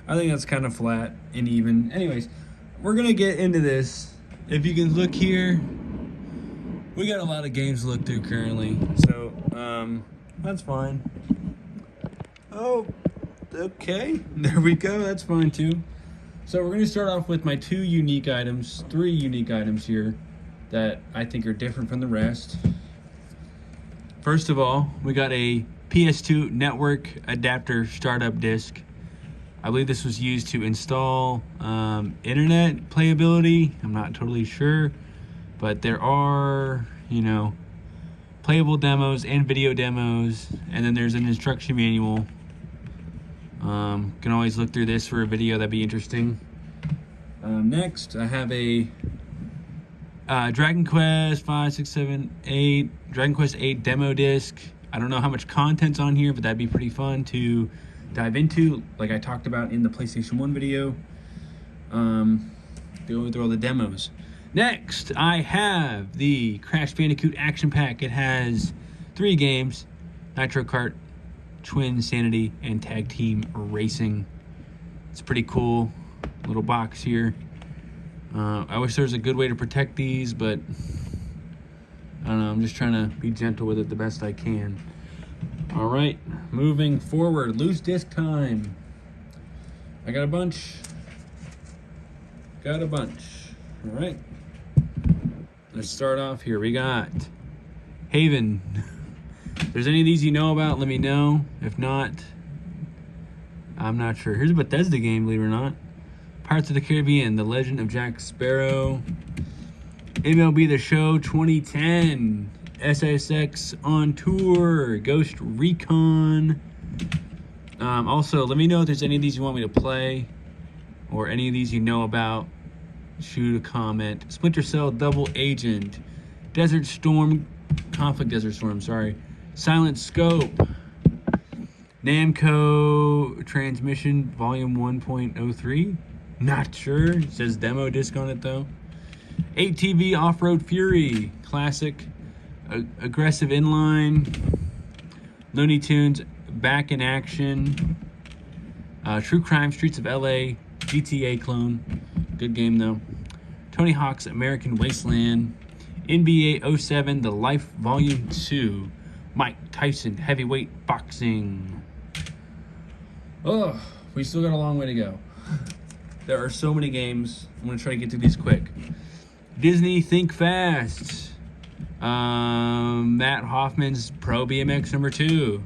I think that's kind of flat and even. Anyways, we're gonna get into this. If you can look here, we got a lot of games to look through currently, so that's fine. Oh, okay, there we go. That's fine too. So we're gonna start off with my three unique items here that I think are different from the rest. First of all, we got a PS2 network adapter startup disc. I believe this was used to install internet playability. I'm not totally sure, but there are, playable demos and video demos, and then there's an instruction manual. Can always look through this for a video, that'd be interesting. Next, I have a Dragon Quest 5, 6, 7, 8, Dragon Quest 8 demo disc. I don't know how much content's on here, but that'd be pretty fun to dive into, like I talked about in the PlayStation 1 video. Go through all the demos. Next, I have the Crash Bandicoot Action Pack. It has 3 games: Nitro Kart, Twin Sanity, and Tag Team Racing. It's pretty cool. Little box here. I wish there was a good way to protect these, but I don't know. I'm just trying to be gentle with it the best I can. All right, moving forward. Loose disc time. I got a bunch. All right. Let's start off here. We got Haven. If there's any of these you know about, let me know. If not, I'm not sure. Here's a Bethesda game, believe it or not. Pirates of the Caribbean, The Legend of Jack Sparrow. MLB The Show 2010. SSX on Tour. Ghost Recon. Also, let me know if there's any of these you want me to play, or any of these you know about. Shoot a comment. Splinter Cell Double Agent. Desert Storm. Conflict Desert Storm, sorry. Silent Scope. Namco Transmission Volume 1.03. Not sure. It says demo disc on it though. 8TV Off-Road Fury. Classic. Aggressive Inline. Looney Tunes Back in Action. True Crime Streets of LA. GTA clone. Good game though. Tony Hawk's American Wasteland. NBA 07 The Life Volume 2. Mike Tyson Heavyweight Boxing. Oh, we still got a long way to go. There are so many games. I'm going to try to get through these quick. Disney Think Fast. Matt Hoffman's Pro BMX number 2.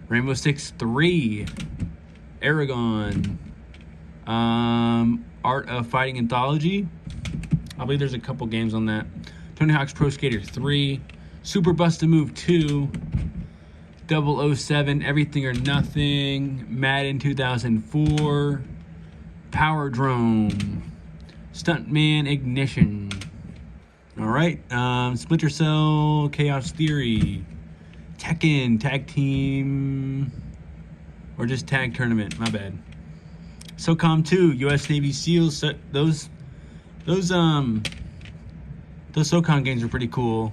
Rainbow Six 3. Aragon. Art of Fighting Anthology. I believe there's a couple games on that. Tony Hawk's Pro Skater 3. Super Bust a Move 2. 007 Everything or Nothing. Madden 2004. Power Drone. Stuntman Ignition. Alright. Splinter Cell Chaos Theory. Tekken Tag Team. Or just Tag Tournament. My bad. SOCOM 2, U.S. Navy SEALs. Those SOCOM games are pretty cool.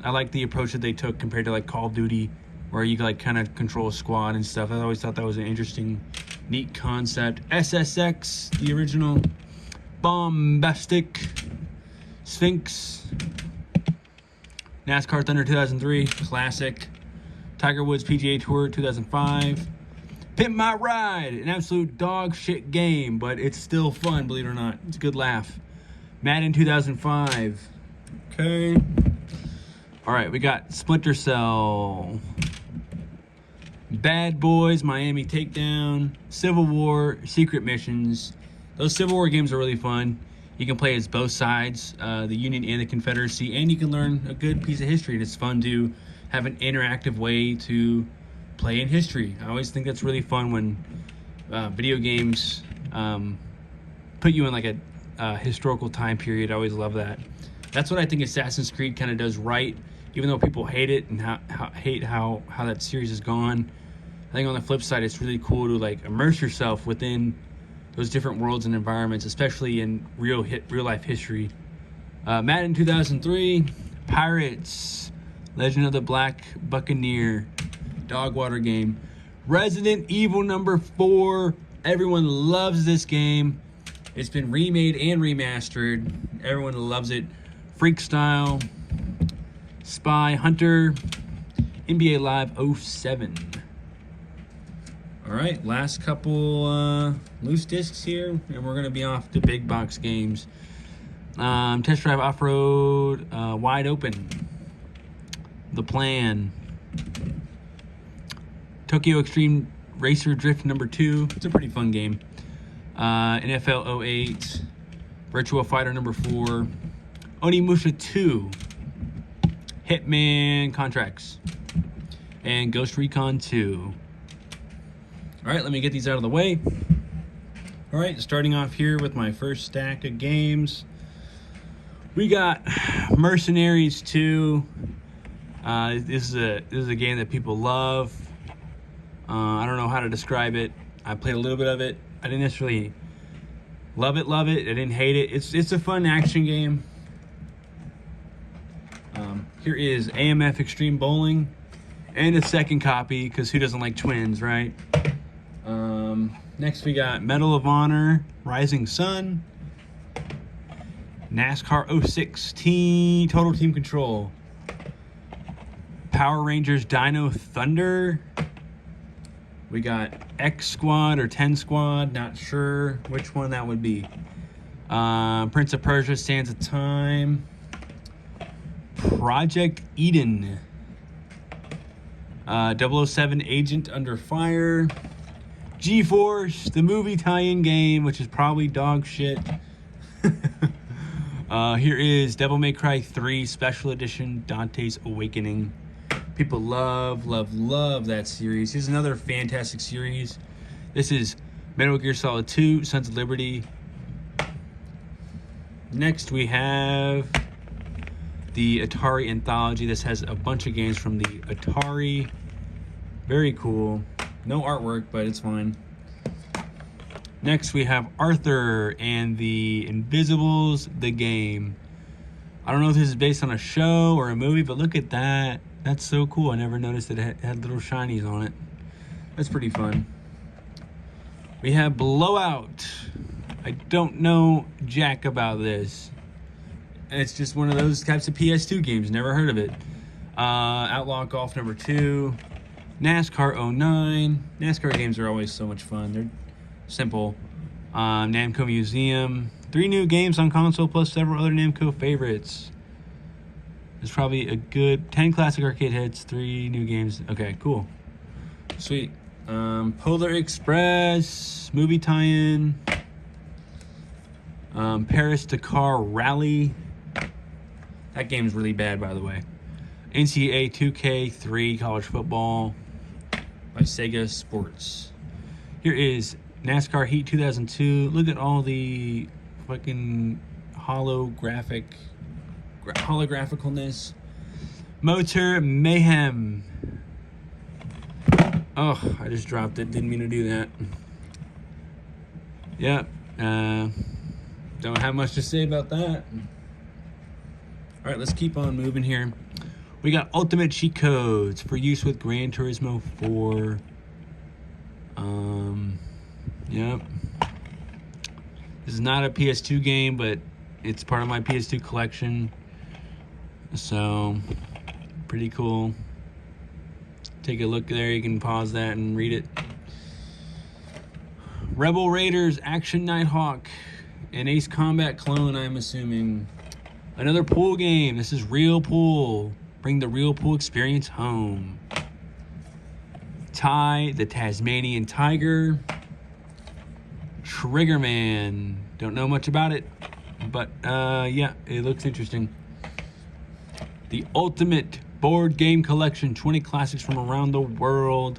I like the approach that they took compared to like Call of Duty, where you like kind of control a squad and stuff. I always thought that was an interesting, neat concept. SSX, the original. Bombastic. Sphinx. NASCAR Thunder 2003, classic. Tiger Woods PGA Tour 2005. Pimp My Ride, an absolute dog shit game, but it's still fun, believe it or not. It's a good laugh. Madden 2005. Okay. All right, we got Splinter Cell. Bad Boys, Miami Takedown. Civil War, Secret Missions. Those Civil War games are really fun. You can play as both sides, the Union and the Confederacy, and you can learn a good piece of history, and it's fun to have an interactive way to play in history. I always think that's really fun when video games put you in like a historical time period. I always love that. That's what I think Assassin's Creed kind of does right, even though people hate it and hate how that series is gone. I think on the flip side, it's really cool to like immerse yourself within those different worlds and environments, especially in real life history. Madden 2003, Pirates, Legend of the Black Buccaneer, Dogwater game. Resident Evil number 4, Everyone loves this game. It's been remade and remastered. Everyone loves it. Freak Style, Spy Hunter, NBA Live 07. All right, last couple loose discs here, and we're gonna be off to big box games. Test Drive Off-Road, Wide Open, The Plan, Tokyo Extreme Racer Drift number 2. It's a pretty fun game. NFL 08, Virtua Fighter number 4, Onimusha 2, Hitman Contracts, and Ghost Recon 2. All right, let me get these out of the way. All right, starting off here with my first stack of games. We got Mercenaries 2. This is a game that people love. I don't know how to describe it. I played a little bit of it. I didn't necessarily love it. I didn't hate it. It's a fun action game. Here is AMF Extreme Bowling, and a second copy because who doesn't like twins, right? Next we got Medal of Honor, Rising Sun, NASCAR 06 Total Team Control, Power Rangers Dino Thunder. We got X Squad or 10 Squad, not sure which one that would be. Prince of Persia, Sands of Time, Project Eden, 007 Agent Under Fire, G-Force, the movie tie-in game, which is probably dog shit. Here is Devil May Cry 3 Special Edition, Dante's Awakening. People love that series. Here's another fantastic series. This is Metal Gear Solid 2, Sons of Liberty. Next we have the Atari Anthology. This has a bunch of games from the Atari. Very cool. No artwork, but it's fine. Next we have Arthur and the Invisibles, the game. I don't know if this is based on a show or a movie, but look at that. That's so cool. I never noticed that it had little shinies on it. That's pretty fun. We have Blowout. I don't know jack about this. And it's just one of those types of PS2 games. Never heard of it. Outlaw Golf number 2. NASCAR 09. NASCAR games are always so much fun. They're simple. Namco Museum. 3 new games on console plus several other Namco favorites. There's probably a good 10 classic arcade hits, 3 new games. Okay, cool. Sweet. Polar Express, movie tie-in. Paris-Dakar Rally. That game's really bad, by the way. NCAA 2K3 College Football by Sega Sports. Here is NASCAR Heat 2002. Look at all the fucking holographicalness. Motor Mayhem. Oh, I just dropped it. Didn't mean to do that. Yep. Don't have much to say about that. All right, let's keep on moving here. We got Ultimate Cheat Codes for use with Gran Turismo 4. Yep. This is not a PS2 game, but it's part of my PS2 collection. So, pretty cool. Take a look there. You can pause that and read it. Rebel Raiders Action Nighthawk. An Ace Combat clone, I'm assuming. Another pool game. This is Real Pool. Bring the Real Pool experience home. Ty, the Tasmanian Tiger. Triggerman. Don't know much about it, but yeah, it looks interesting. The Ultimate Board Game Collection, 20 classics from around the world.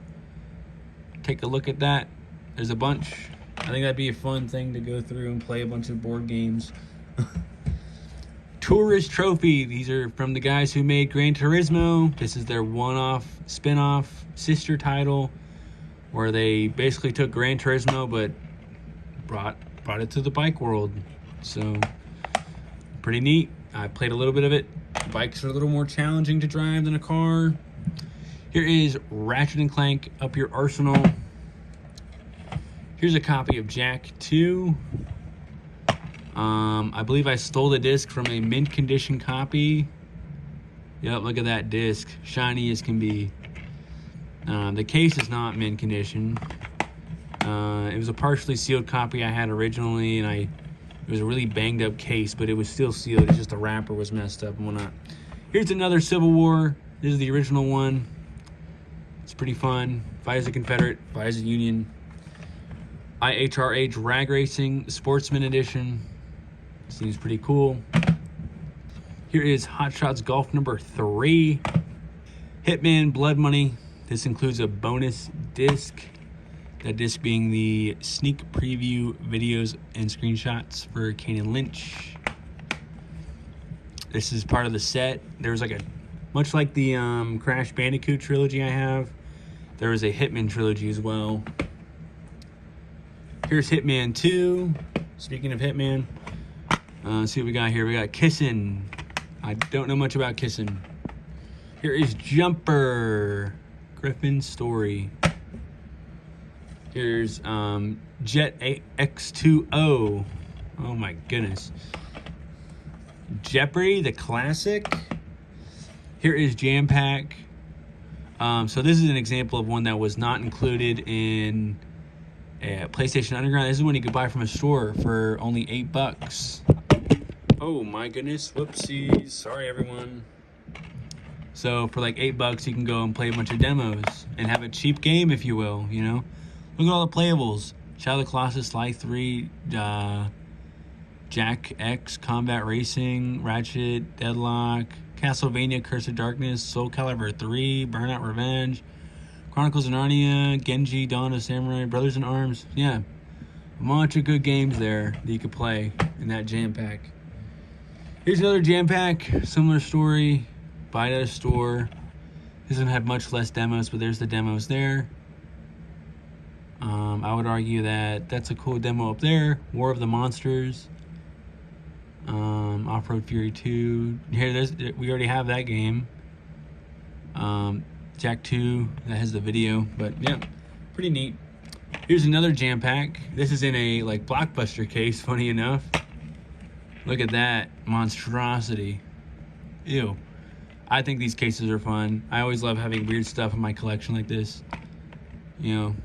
Take a look at that. There's a bunch. I think that'd be a fun thing to go through and play a bunch of board games. Tourist Trophy. These are from the guys who made Gran Turismo. This is their one-off, spin-off, sister title, where they basically took Gran Turismo but brought it to the bike world. So, pretty neat. I played a little bit of it. Bikes are a little more challenging to drive than a car. Here is Ratchet & Clank Up Your Arsenal. Here's a copy of Jak 2. I believe I stole the disc from a mint condition copy. Yep, look at that disc. Shiny as can be. The case is not mint condition. It was a partially sealed copy I had originally, and it was a really banged up case, but it was still sealed. It's just the wrapper was messed up and whatnot. Here's another Civil War. This is the original one. It's pretty fun. Fight as a Confederate, fight as a Union. IHRA Drag Racing Sportsman Edition. Seems pretty cool. Here is Hot Shots Golf number 3. Hitman Blood Money. This includes a bonus disc. That disc being the sneak preview videos and screenshots for Kane and Lynch. This is part of the set. There was much like the Crash Bandicoot trilogy I have, there was a Hitman trilogy as well. Here's Hitman 2. Speaking of Hitman, let's see what we got here. We got Kissin'. I don't know much about Kissin'. Here is Jumper. Griffin's Story. Here's Jet X2O. Oh my goodness. Jeopardy, the classic. Here is Jam Pack. So this is an example of one that was not included in PlayStation Underground. This is one you could buy from a store for only $8. Oh my goodness. Whoopsies. Sorry, everyone. So for like $8, you can go and play a bunch of demos and have a cheap game, if you will, you know? Look at all the playables. Shadow of the Colossus, Sly 3, Jak X, Combat Racing, Ratchet, Deadlock, Castlevania, Curse of Darkness, Soul Calibur 3, Burnout Revenge, Chronicles of Narnia, Genji, Dawn of Samurai, Brothers in Arms. Yeah, a bunch of good games there that you could play in that jam pack. Here's another jam pack, similar story, buy it at a store. This doesn't have much less demos, but there's the demos there. I would argue that that's a cool demo up there. War of the Monsters, Off-Road Fury 2. Here, we already have that game. Jak 2, that has the video, but yeah, pretty neat. Here's another jam pack. This is in a Blockbuster case, funny enough. Look at that monstrosity. Ew. I think these cases are fun. I always love having weird stuff in my collection like this. You know.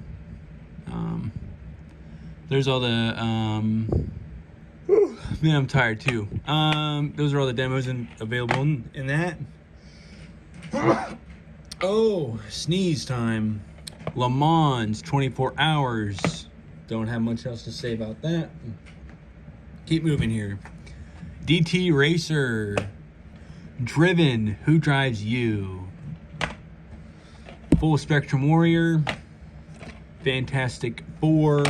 There's all the man, I'm tired too. Those are all the demos available in that. Oh, sneeze time. Le Mans 24 hours. Don't have much else to say about that. Keep moving here. DT Racer. Driven. Who Drives You? Full Spectrum Warrior. Fantastic Four.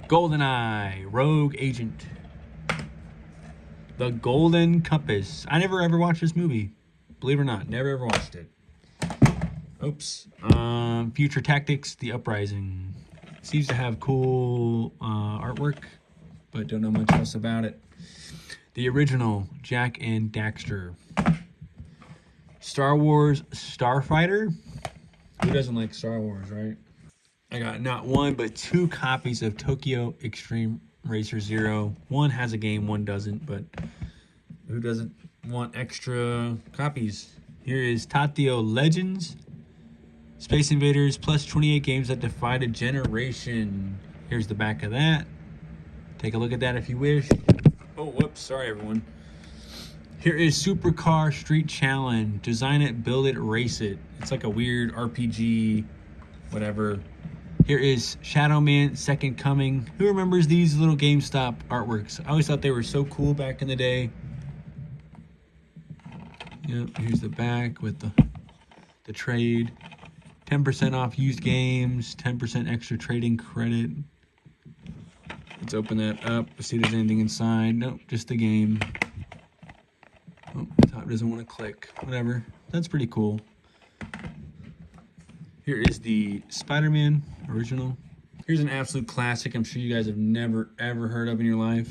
GoldenEye, Rogue Agent. The Golden Compass. I never ever watched this movie. Believe it or not, never ever watched it. Oops. Future Tactics, The Uprising. Seems to have cool artwork, but don't know much else about it. The original, Jak and Daxter. Star Wars Starfighter. Who doesn't like Star Wars, right? I got not one, but 2 copies of Tokyo Extreme Racer Zero. One has a game, one doesn't, but who doesn't want extra copies? Here is Tatio Legends. Space Invaders, plus 28 games that defied a generation. Here's the back of that. Take a look at that if you wish. Oh, whoops, sorry everyone. Here is Supercar Street Challenge. Design it, build it, race it. It's like a weird RPG, whatever. Here is Shadow Man Second Coming. Who remembers these little GameStop artworks? I always thought they were so cool back in the day. Yep, here's the back with the trade. 10% off used games, 10% extra trading credit. Let's open that up, see if there's anything inside. Nope, just the game. Oh, the top doesn't want to click. Whatever, that's pretty cool. Here is the Spider-Man original. Here's an absolute classic I'm sure you guys have never ever heard of in your life.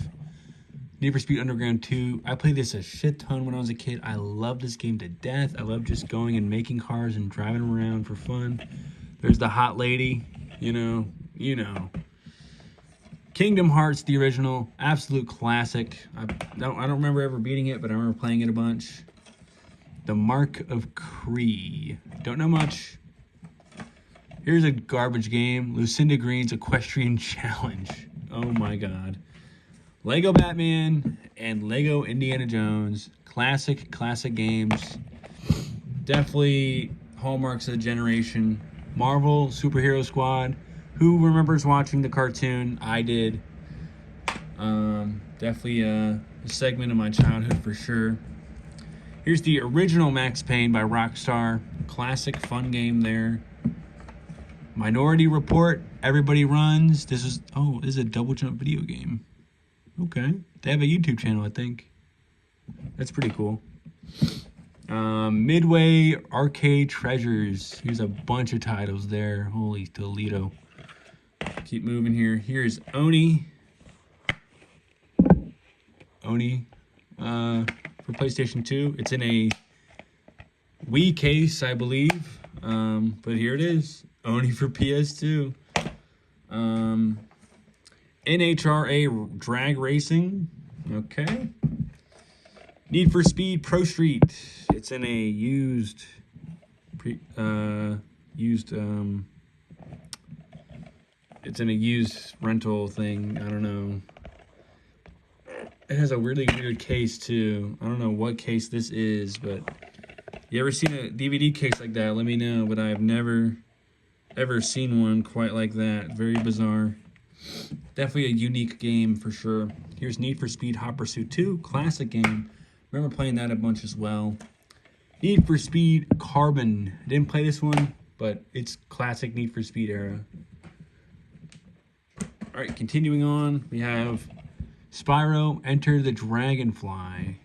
Need for Speed Underground 2. I played this a shit ton when I was a kid. I love this game to death. I love just going and making cars and driving them around for fun. There's the hot lady, you know, you know. Kingdom Hearts, the original, absolute classic. I don't remember ever beating it, but I remember playing it a bunch. The Mark of Kree. Don't know much. Here's a garbage game. Lucinda Green's Equestrian Challenge. Oh my god. Lego Batman and Lego Indiana Jones. Classic games. Definitely hallmarks of the generation. Marvel Superhero Squad. Who remembers watching the cartoon? I did. Definitely a segment of my childhood for sure. Here's the original Max Payne by Rockstar. Classic, fun game there. Minority Report. Everybody Runs. This is a double jump video game. Okay. They have a YouTube channel, I think. That's pretty cool. Midway Arcade Treasures. Here's a bunch of titles there. Holy Toledo. Keep moving here. Here's Oni. For PlayStation 2. It's in a Wii case, I believe. But here it is. Oni for PS2. NHRA Drag Racing. Okay. Need for Speed Pro Street. It's in a used rental thing. I don't know. It has a really weird case too. I don't know what case this is, but you ever seen a DVD case like that? Let me know. But I've never ever seen one quite like that. Very bizarre. Definitely a unique game for sure. Here's Need for Speed Hot Pursuit 2. Classic game. Remember playing that a bunch as well. Need for Speed Carbon. I didn't play this one, but it's classic Need for Speed era. All right, continuing on, we have Spyro Enter the Dragonfly.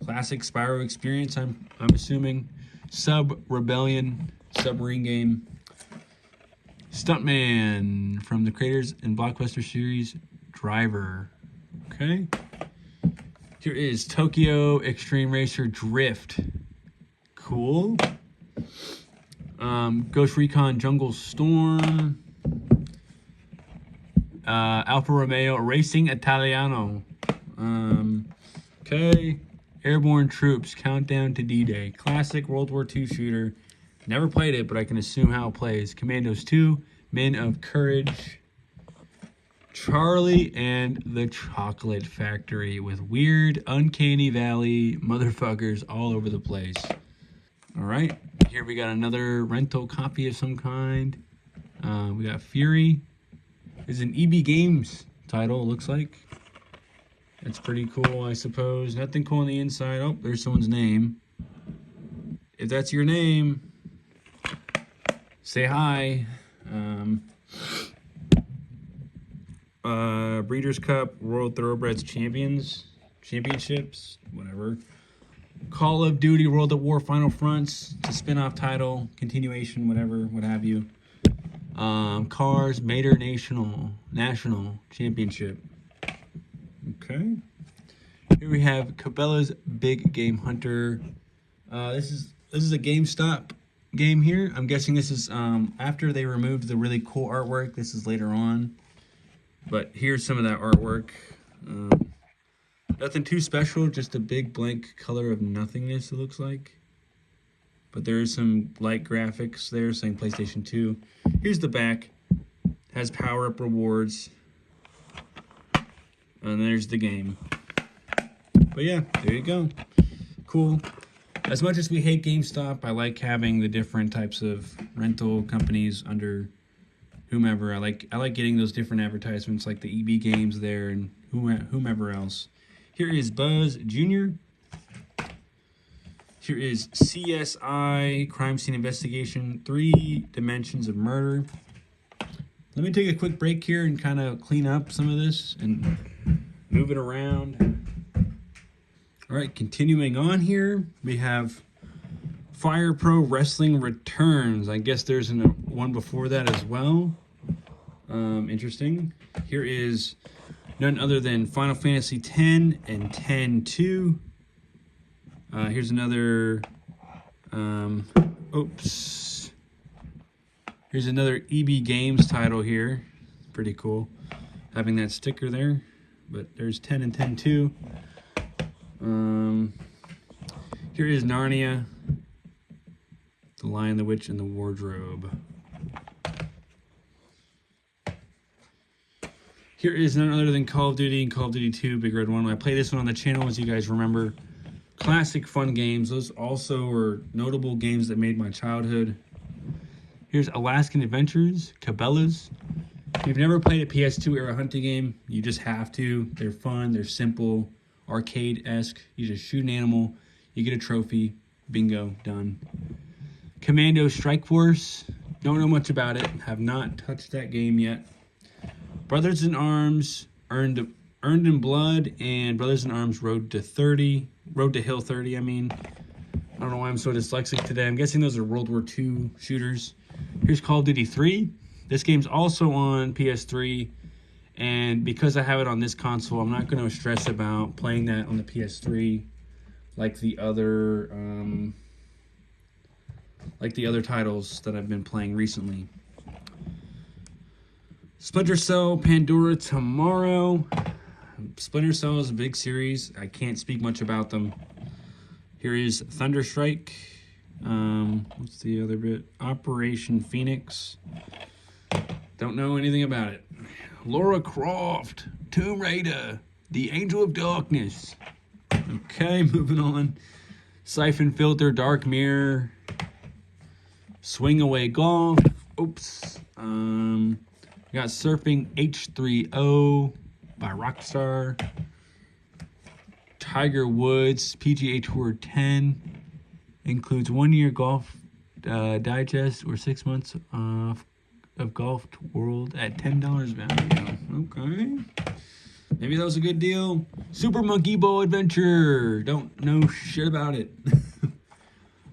Classic Spyro experience, I'm assuming. Sub Rebellion, submarine game. Stuntman from the creators in Blockbuster series Driver. Okay. Here is Tokyo Extreme Racer Drift. Cool. Ghost Recon Jungle Storm. Alfa Romeo Racing Italiano. Okay. Airborne Troops Countdown to D-Day. Classic World War II shooter. Never played it, but I can assume how it plays. Commandos 2. Men of Courage. Charlie and the Chocolate Factory with weird, uncanny valley motherfuckers all over the place. All right. Here we got another rental copy of some kind. We got Fury. It's an EB Games title, it looks like. That's pretty cool, I suppose. Nothing cool on the inside. Oh, there's someone's name. If that's your name, say hi. Breeders' Cup, World Thoroughbreds Championships, whatever. Call of Duty World at War Final Fronts. It's a spin-off title, continuation, whatever, what have you. Cars Mater National Championship. Okay. Here we have Cabela's Big Game Hunter. This is a GameStop game here. I'm guessing this is after they removed the really cool artwork. This is later on. But here's some of that artwork. Nothing too special, just a big blank color of nothingness, it looks like. But there is some light graphics there saying PlayStation 2. Here's the back. Has power-up rewards. And there's the game. But yeah, there you go. Cool. As much as we hate GameStop, I like having the different types of rental companies under whomever. I like getting those different advertisements like the EB Games there and whomever else. Here is Buzz Jr. Here is CSI, Crime Scene Investigation, 3 Dimensions of Murder. Let me take a quick break here and kind of clean up some of this and move it around. All right, continuing on here, we have Fire Pro Wrestling Returns. I guess there's one before that as well. Interesting. Here is none other than Final Fantasy X and X-2. Here's another, oops. Here's another EB Games title here. Pretty cool having that sticker there. But there's 10 and 10 too. Here is Narnia, The Lion, the Witch, and the Wardrobe. Here is none other than Call of Duty and Call of Duty 2, Big Red 1. I play this one on the channel, as you guys remember. Classic fun games. Those also were notable games that made my childhood. Here's Alaskan Adventures, Cabela's. If you've never played a PS2 era hunting game, you just have to. They're fun, they're simple, arcade-esque. You just shoot an animal, you get a trophy, bingo, done. Commando Strike Force, don't know much about it, have not touched that game yet. Brothers in Arms, Earned in Blood, and Brothers in Arms Road to Hill 30, I mean. I don't know why I'm so dyslexic today. I'm guessing those are World War II shooters. Here's Call of Duty 3. This game's also on PS3, and because I have it on this console, I'm not going to stress about playing that on the PS3 like the other titles that I've been playing recently. Splinter Cell, Pandora Tomorrow. Splinter Cell is a big series. I can't speak much about them. Here is Thunderstrike. What's the other bit? Operation Phoenix. Don't know anything about it. Lara Croft, Tomb Raider, The Angel of Darkness. Okay, moving on. Siphon Filter, Dark Mirror, Swing Away Golf. Oops. We got Surfing H3O by Rockstar. Tiger Woods PGA Tour 10 includes 1 year golf digest or 6 months of Golf World at $10 value. Okay. Maybe that was a good deal. Super Monkey Ball Adventure. Don't know shit about it.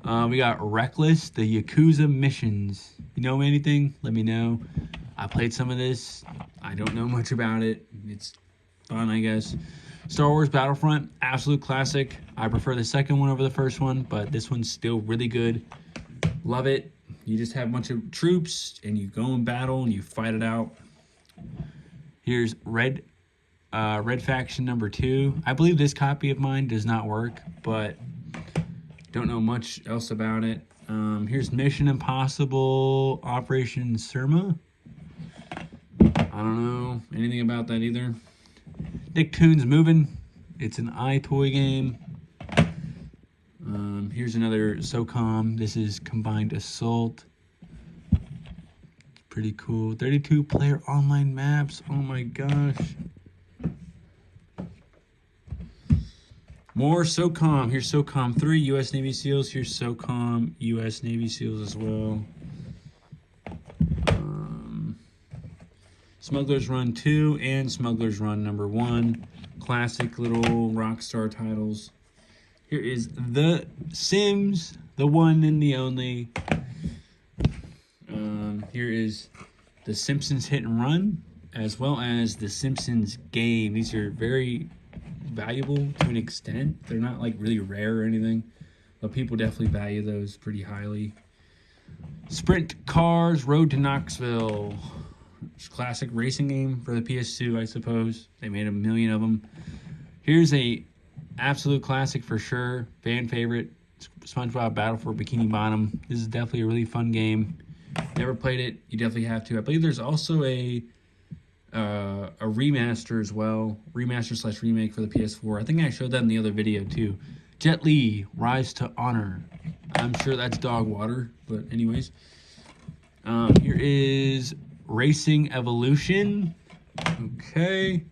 We got Reckless, the Yakuza Missions. You know anything? Let me know. I played some of this. I don't know much about it. It's fun, I guess. Star Wars Battlefront, absolute classic. I prefer the second one over the first one, but this one's still really good. Love it. You just have a bunch of troops, and you go in battle, and you fight it out. Here's Red Faction number 2. I believe this copy of mine does not work, but don't know much else about it. Here's Mission Impossible Operation Surma. I don't know anything about that either. Nicktoons Moving. It's an iToy game. Here's another SOCOM. This is Combined Assault. Pretty cool. 32 player online maps. Oh my gosh. More SOCOM. Here's SOCOM 3, U.S. Navy SEALs. Here's SOCOM, U.S. Navy SEALs as well. Smuggler's Run 2 and Smuggler's Run number 1. Classic little Rockstar titles. Here is The Sims, the one and the only. Here is The Simpsons Hit and Run, as well as The Simpsons Game. These are very valuable to an extent. They're not like really rare or anything, but people definitely value those pretty highly. Sprint Cars Road to Knoxville. It's a classic racing game for the PS2, I suppose. They made a million of them. Here's a absolute classic for sure. Fan favorite. SpongeBob Battle for Bikini Bottom. This is definitely a really fun game. Never played it. You definitely have to. I believe there's also a remaster as well. Remaster/remake for the PS4. I think I showed that in the other video too. Jet Li, Rise to Honor. I'm sure that's dog water, but anyways. Here is Racing Evolution. Okay.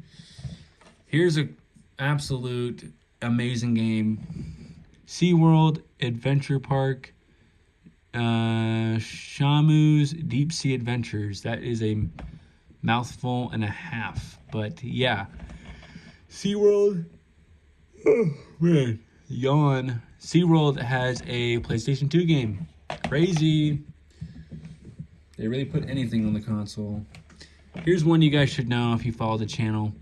Here's a absolute amazing game. SeaWorld Adventure Park. Shamu's Deep Sea Adventures. That is a mouthful and a half. But yeah. SeaWorld. Oh, man. Yawn. SeaWorld has a PlayStation 2 game. Crazy. They really put anything on the console. Here's one you guys should know if you follow the channel.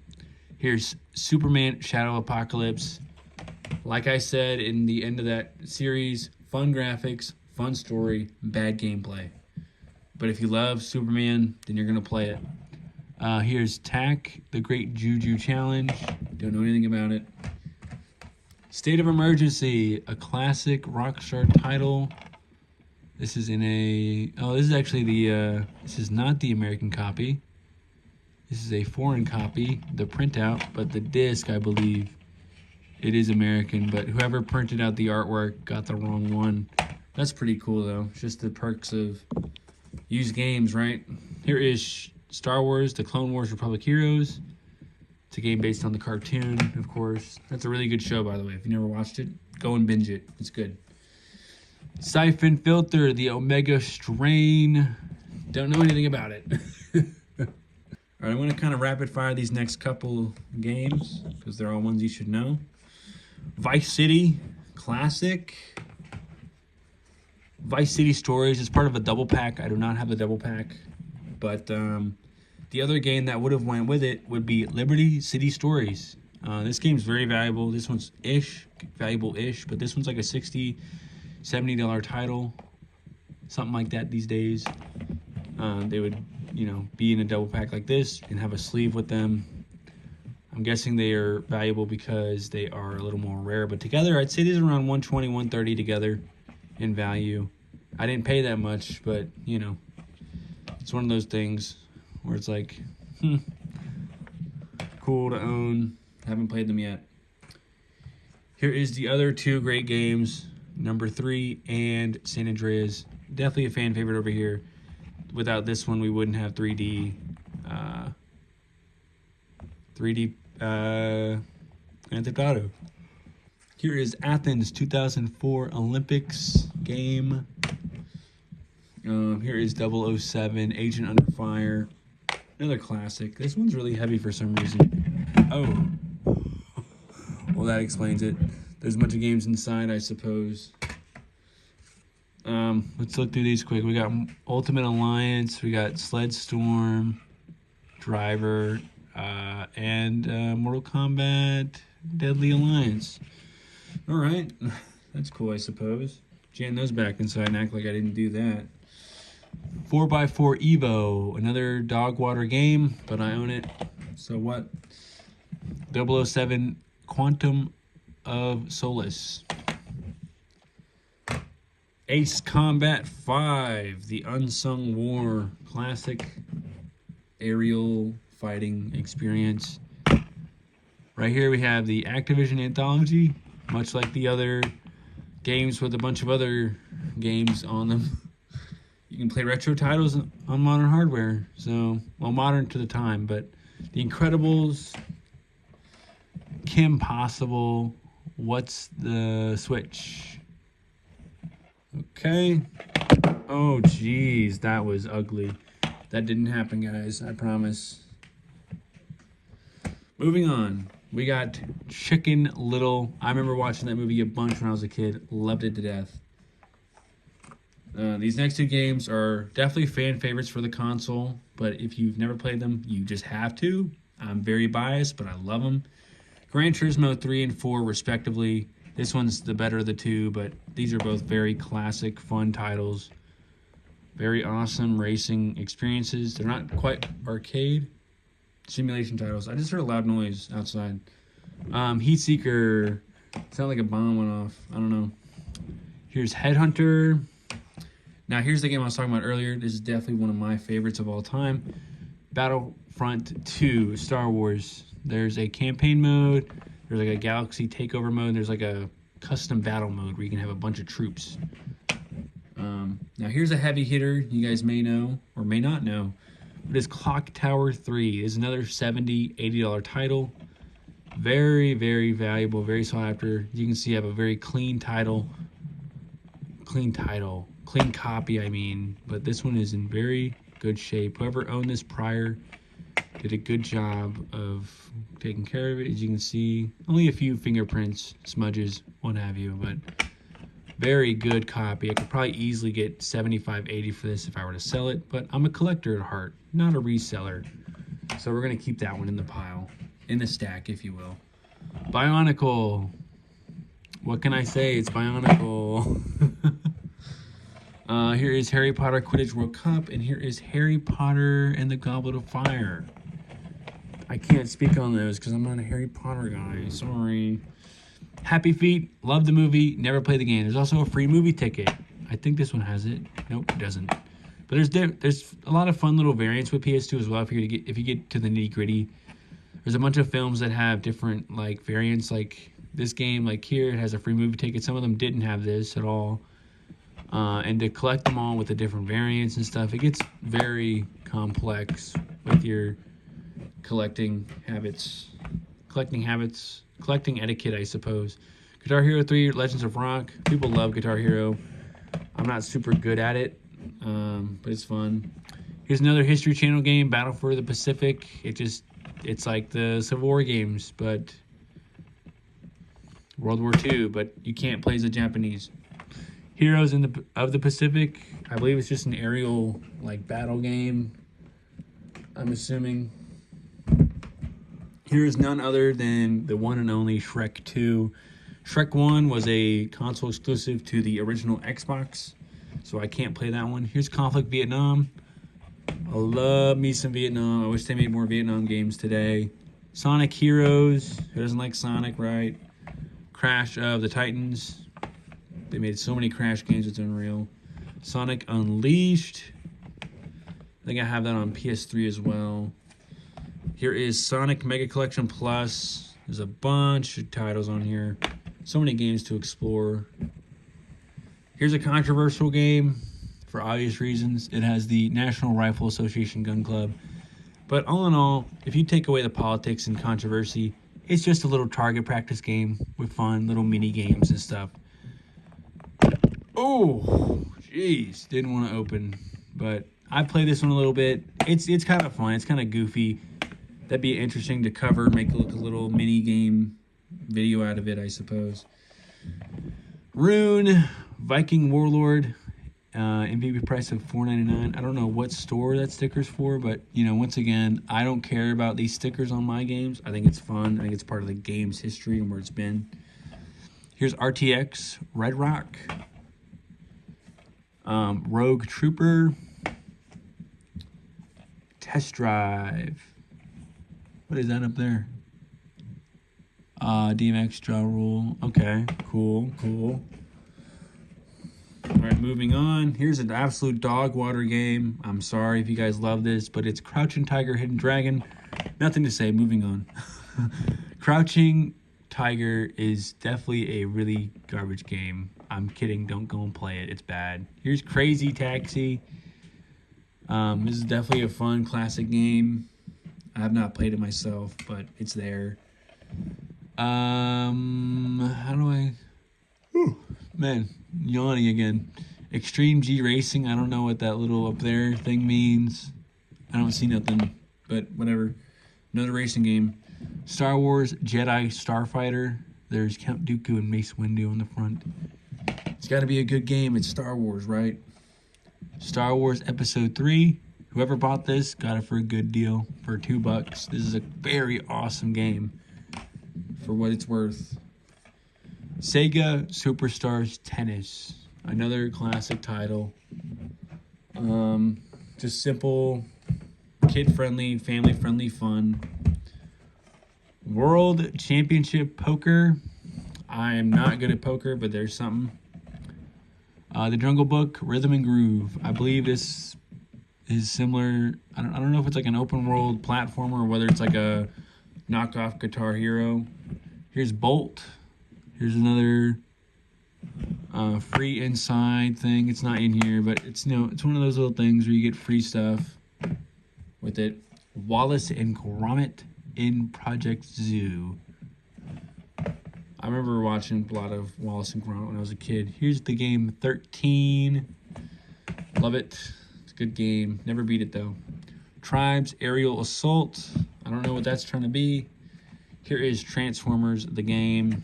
Here's Superman Shadow Apocalypse. Like I said in the end of that series, fun graphics, fun story, bad gameplay. But if you love Superman, then you're going to play it. Here's Tack, the Great Juju Challenge. Don't know anything about it. State of Emergency, a classic Rockstar title. This is in a... Oh, this is actually the... this is not the American copy. This is a foreign copy, the printout, but the disc, I believe, it is American. But whoever printed out the artwork got the wrong one. That's pretty cool, though. It's just the perks of used games, right? Here is Star Wars, The Clone Wars Republic Heroes. It's a game based on the cartoon, of course. That's a really good show, by the way. If you never watched it, go and binge it. It's good. Siphon Filter, the Omega Strain. Don't know anything about it. All right, I'm going to kind of rapid fire these next couple games because they're all ones you should know. Vice City Classic. Vice City Stories is part of a double pack. I do not have the double pack. But the other game that would have went with it would be Liberty City Stories. This game's very valuable. This one's valuable-ish, but this one's like a $60, $70 title. Something like that these days. They would, be in a double pack like this and have a sleeve with them. I'm guessing they are valuable because they are a little more rare. But together, I'd say these are around $120, $130 together in value. I didn't pay that much, but, it's one of those things where it's like, cool to own. Haven't played them yet. Here is the other two great games, Number 3 and San Andreas. Definitely a fan favorite over here. Without this one, we wouldn't have 3D Grand Theft Auto. Here is Athens 2004 Olympics game. Here is 007 Agent Under Fire. Another classic. This one's really heavy for some reason. Oh. Well, that explains it. There's a bunch of games inside, I suppose. Let's look through these quick. We got Ultimate Alliance. We got Sled Storm, Driver, and Mortal Kombat Deadly Alliance. All right. That's cool, I suppose. Jam those back inside and act like I didn't do that. 4x4 Evo, another dog water game, but I own it. So what? 007 Quantum of Solace. Ace Combat 5, the Unsung War classic aerial fighting experience. Right here we have the Activision Anthology, much like the other games with a bunch of other games on them. You can play retro titles on modern hardware. So, well, modern to the time, but The Incredibles, Kim Possible, What's the Switch? Okay. Oh, geez, that was ugly. That didn't happen, guys, I promise. Moving on. We got Chicken Little. I remember watching that movie a bunch when I was a kid. Loved it to death. These next two games are definitely fan favorites for the console, but if you've never played them, you just have to. I'm very biased, but I love them. Gran Turismo 3 and 4, respectively. This one's the better of the two, but these are both very classic, fun titles. Very awesome racing experiences. They're not quite arcade simulation titles. I just heard a loud noise outside. Heat Seeker. Sounded like a bomb went off. I don't know. Here's Headhunter. Now, here's the game I was talking about earlier. This is definitely one of my favorites of all time. Battlefront 2, Star Wars. There's a campaign mode. There's like a galaxy takeover mode. There's like a custom battle mode where you can have a bunch of troops. Now, here's a heavy hitter you guys may know or may not know. But it's Clock Tower 3. It's another $70, $80 title. Very, very valuable, very sought after. You can see I have a very clean title. Clean copy, I mean. But this one is in very good shape. Whoever owned this prior did a good job of taking care of it. As you can see, only a few fingerprints, smudges, what have you. But very good copy. I could probably easily get $75, $80 for this if I were to sell it. But I'm a collector at heart, not a reseller. So we're going to keep that one in the pile. In the stack, if you will. Bionicle. What can I say? It's Bionicle. Here is Harry Potter Quidditch World Cup, and here is Harry Potter and the Goblet of Fire. I can't speak on those because I'm not a Harry Potter guy. Sorry. Happy Feet, love the movie, never played the game. There's also a free movie ticket. I think this one has it. Nope, it doesn't. But there's a lot of fun little variants with PS2 as well. If you get to the nitty gritty, there's a bunch of films that have different like variants. Like this game, like here, it has a free movie ticket. Some of them didn't have this at all. And to collect them all with the different variants and stuff, it gets very complex with your collecting etiquette, I suppose. Guitar Hero 3, Legends of Rock. People love Guitar Hero. I'm not super good at it, but it's fun. Here's another History Channel game, Battle for the Pacific. It's like the Civil War games, but World War II, but you can't play as the Japanese. Heroes of the Pacific. I believe it's just an aerial like battle game, I'm assuming. Here is none other than the one and only Shrek 2. Shrek 1 was a console exclusive to the original Xbox, so I can't play that one. Here's Conflict Vietnam. I love me some Vietnam. I wish they made more Vietnam games today. Sonic Heroes. Who doesn't like Sonic, right? Crash of the Titans. They made so many Crash games, it's unreal. Sonic Unleashed. I think I have that on PS3 as well. Here is Sonic Mega Collection Plus. There's a bunch of titles on here. So many games to explore. Here's a controversial game for obvious reasons. It has the National Rifle Association Gun Club. But all in all, if you take away the politics and controversy, it's just a little target practice game with fun little mini games and stuff. Oh, jeez. Didn't want to open. But I played this one a little bit. It's kind of fun. It's kind of goofy. That'd be interesting to cover, make a little mini game video out of it, I suppose. Rune, Viking Warlord, MVP price of $4.99. I don't know what store that sticker's for, but once again, I don't care about these stickers on my games. I think it's fun. I think it's part of the game's history and where it's been. Here's RTX, Red Rock, Rogue Trooper, Test Drive. What is that up there? DMX Draw Rule. Okay, cool. All right, moving on. Here's an absolute dog water game. I'm sorry if you guys love this, but it's Crouching Tiger, Hidden Dragon. Nothing to say. Moving on. Crouching Tiger is definitely a really garbage game. I'm kidding. Don't go and play it. It's bad. Here's Crazy Taxi. This is definitely a fun classic game. I have not played it myself, but it's there. How do I... Ooh, man, yawning again. Extreme G Racing. I don't know what that little up there thing means. I don't see nothing, but whatever. Another racing game. Star Wars Jedi Starfighter. There's Count Dooku and Mace Windu on the front. It's got to be a good game. It's Star Wars, right? Star Wars Episode 3. Whoever bought this got it for a good deal for $2. This is a very awesome game for what it's worth. Sega Superstars Tennis. Another classic title. Just simple, kid-friendly, family-friendly fun. World Championship Poker. I am not good at poker, but there's something. The Jungle Book, Rhythm and Groove. I believe this is similar. I don't know if it's like an open world platformer or whether it's like a knockoff Guitar Hero. Here's Bolt. Here's another free inside thing. It's not in here, but it's it's one of those little things where you get free stuff with it. Wallace and Gromit in Project Zoo. I remember watching a lot of Wallace and Gromit when I was a kid. Here's the game 13. Love it. It's a good game. Never beat it though. Tribes Aerial Assault. I don't know what that's trying to be. Here is Transformers, the game.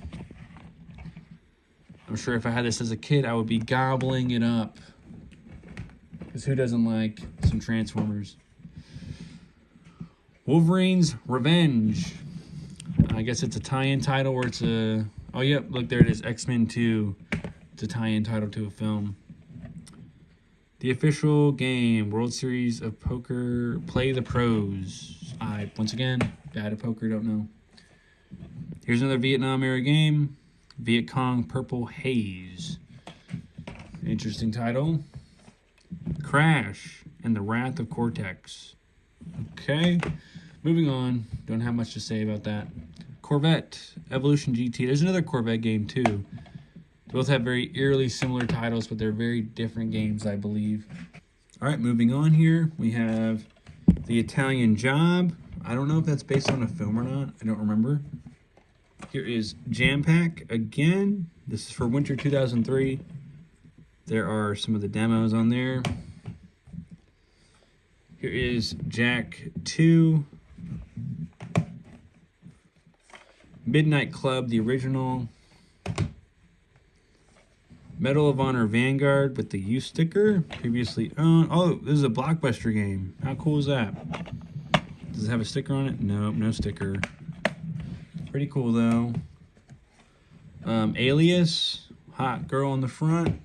I'm sure if I had this as a kid, I would be gobbling it up. Because who doesn't like some Transformers? Wolverine's Revenge. I guess it's a tie-in title where it's a... Oh, yep, look, there it is. X-Men 2. It's a tie-in title to a film. The official game, World Series of Poker, Play the Pros. Once again, bad at poker, don't know. Here's another Vietnam era game, Viet Cong Purple Haze. Interesting title. Crash and the Wrath of Cortex. Okay, moving on. Don't have much to say about that. Corvette, Evolution GT. There's another Corvette game too. They both have very eerily similar titles, but they're very different games, I believe. All right, moving on here. We have The Italian Job. I don't know if that's based on a film or not. I don't remember. Here is Jam Pack again. This is for winter 2003. There are some of the demos on there. Here is Jack 2. Midnight Club, the original. Medal of Honor Vanguard with the U sticker. Previously owned. Oh, this is a Blockbuster game. How cool is that? Does it have a sticker on it? Nope, no sticker. Pretty cool though. Alias, hot girl on the front.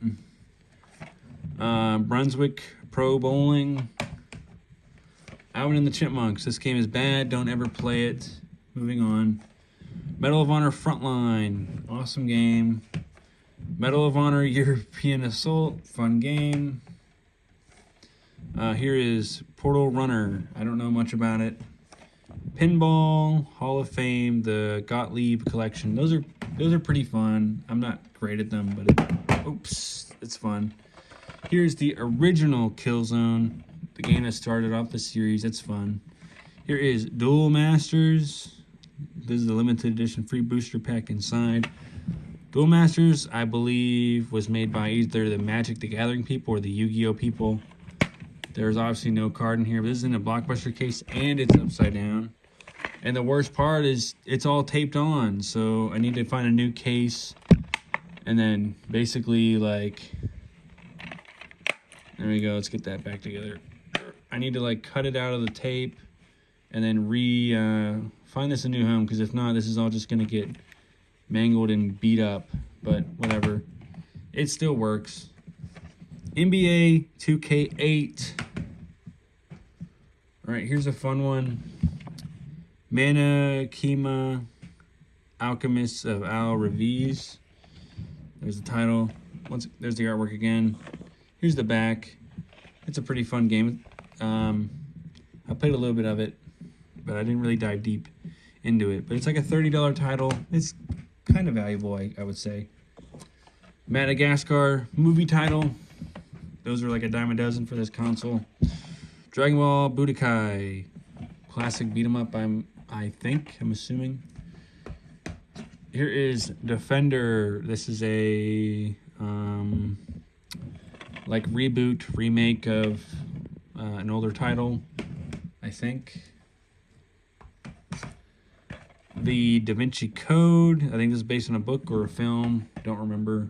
Brunswick Pro Bowling. Alvin and the Chipmunks. This game is bad. Don't ever play it. Moving on. Medal of Honor Frontline. Awesome game. Medal of Honor European Assault. Fun game. Here is Portal Runner. I don't know much about it. Pinball Hall of Fame, the Gottlieb Collection. Those are pretty fun. I'm not great at them, but it's fun. Here's the original Killzone, the game that started off the series. It's fun. Here is Duel Masters. This is the limited edition free booster pack inside. Duel Masters, I believe, was made by either the Magic the Gathering people or the Yu-Gi-Oh people. There's obviously no card in here, but this is in a Blockbuster case and it's upside down. And the worst part is it's all taped on, so I need to find a new case and then basically like, there we go, let's get that back together. I need to like cut it out of the tape and then find this a new home, because if not, this is all just going to get mangled and beat up, but whatever. It still works. NBA 2K8. All right, here's a fun one. Mana Kima Alchemists of Al Revis. There's the title. There's the artwork again. Here's the back. It's a pretty fun game. I played a little bit of it, but I didn't really dive deep into it. But it's like a $30 title. It's kind of valuable, I would say. Madagascar movie title. Those are like a dime a dozen for this console. Dragon Ball Budokai. Classic beat 'em up, I'm assuming. Here is Defender. This is a like reboot, remake of an older title, I think. The Da Vinci Code. I think this is based on a book or a film. Don't remember.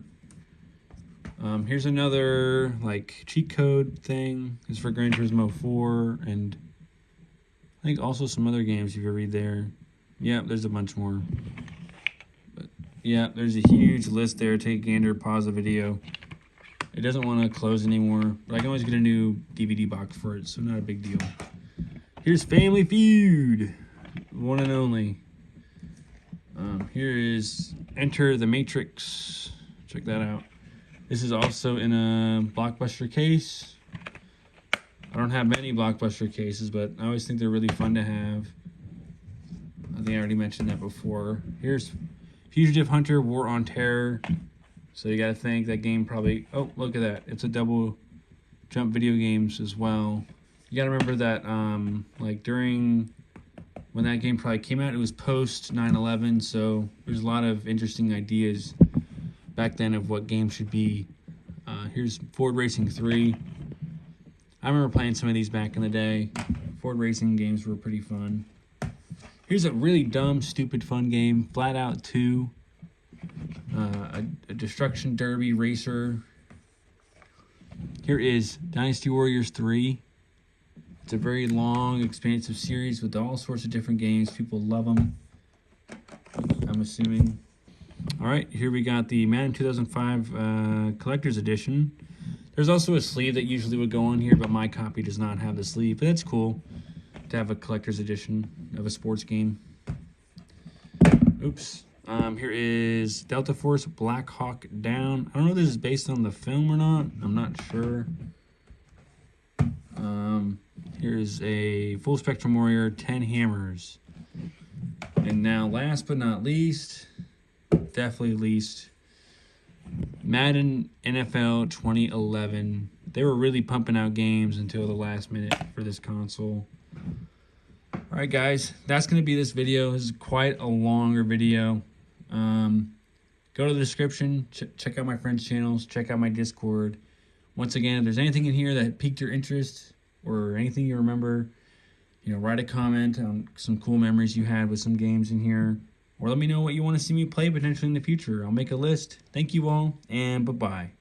Here's another like cheat code thing. It's for Gran Turismo 4 and I think also some other games if you read there. Yeah, there's a bunch more. But yeah, there's a huge list there. Take a gander, pause the video. It doesn't want to close anymore, but I can always get a new DVD box for it, so not a big deal. Here's Family Feud, one and only. Here is Enter the Matrix. Check that out. This is also in a Blockbuster case. I don't have many Blockbuster cases, but I always think they're really fun to have. I think I already mentioned that before. Here's Fugitive Hunter War on Terror. So you got to think that game probably... Oh, look at that. It's a double jump video games as well. You got to remember that like during... when that game probably came out, it was post 9/11, so there's a lot of interesting ideas back then of what games should be. Here's Ford Racing 3. I remember playing some of these back in the day. Ford Racing games were pretty fun. Here's a really dumb, stupid, fun game, Flat Out 2. A Destruction Derby Racer. Here is Dynasty Warriors 3. It's a very long, expansive series with all sorts of different games. People love them, I'm assuming. All right, here we got the Madden 2005 Collector's Edition. There's also a sleeve that usually would go on here, but my copy does not have the sleeve. But that's cool to have a collector's edition of a sports game. Oops. Here is Delta Force Black Hawk Down. I don't know if this is based on the film or not. I'm not sure. Here's a Full Spectrum Warrior 10 Hammers. And now, last but not least, definitely least, Madden NFL 2011. They were really pumping out games until the last minute for this console. Alright guys, that's going to be this video. This is quite a longer video. Go to the description, check out my friends' channels, check out my Discord. Once again, if there's anything in here that piqued your interest or anything you remember, you know, write a comment on some cool memories you had with some games in here. Or let me know what you want to see me play potentially in the future. I'll make a list. Thank you all, and bye-bye.